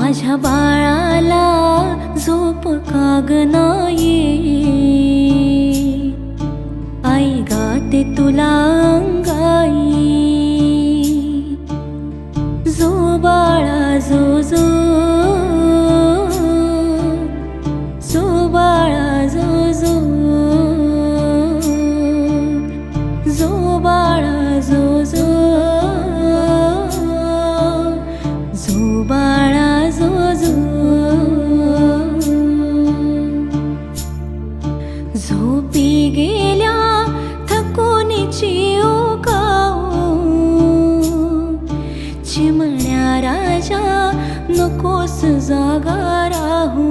माझ्या बाळाला झोप काग नाही, आई गाते तुला अंगाई. जो बाळा जो जो, जो बाळा जो जो, जो बाळा जो जो, जो बाळा जो जो. झोपी गेल्या थकूनची ओकाऊ, चिमण्या राजा नकोस जागा राहू.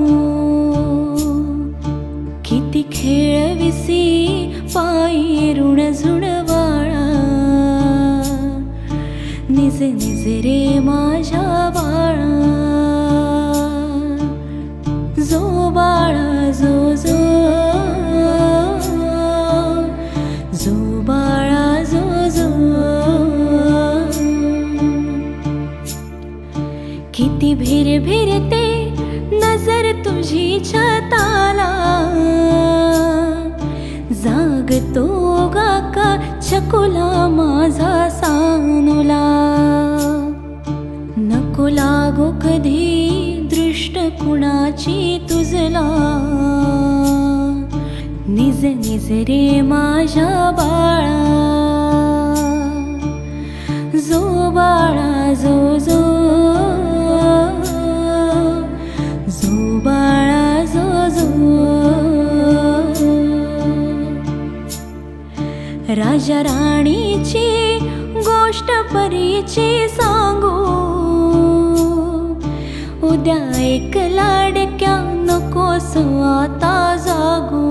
किती खेळविसी पायी ऋण झुणवाळा, निज निज रे माझ्या बाळा. जो बाळा जो जो, जो बाळा जो जो. किती भिर भिरते नजर तुझी छताला, जागतो गाका छकुला माझा सानुला. नको लागो कधी दृष्ट कुणाची तुझला, निज निज रे माझ्या बाळा. जो बाळा जो जो, जो बाळा जो जो. राजा राणीची गोष्ट परीची सांगू, उद्या एक लाडक्या नकोस आता जागू.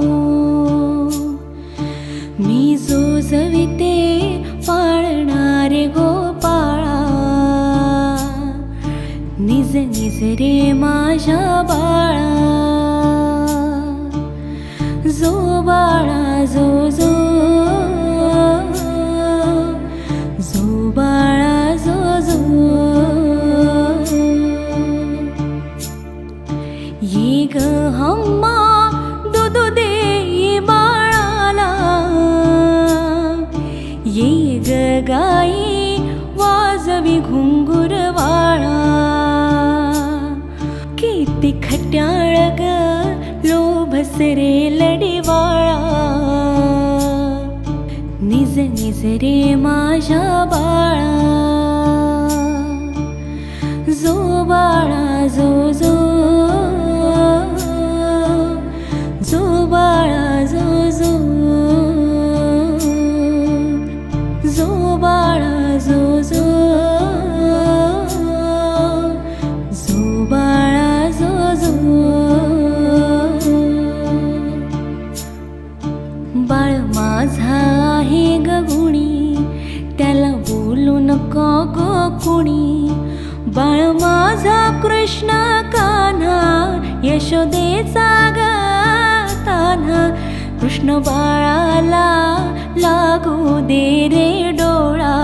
मी जो जविते पाळणारे गोपाळा, निज निज रे माझ्या बाळा. जो बाळा जो जो, जो बाळा जो जो. ये ग हम्मा दूध दे बाळाला, ये ग गाई वाजवी घुंगुरवाळा. किती खट्याळ ग लोभस रे लढीवाळा, निज निज रे माझ्या बाळा. जो बाळा जो जो, जो बाळा जो जो, जो बाळा जो जो, जो बाळा जो जो. बाळ माझा आहे ग गुणी, त्याला बोलू नको ग कुणी. बाळ माझा कृष्ण कान्हा, यशोदेचा ग तान्हा. कृष्ण बाळाला लागू दे रे डोळा,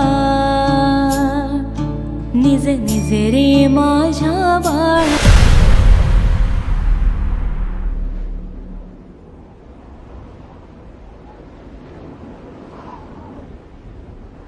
निज निज रे माझ्या बाळा.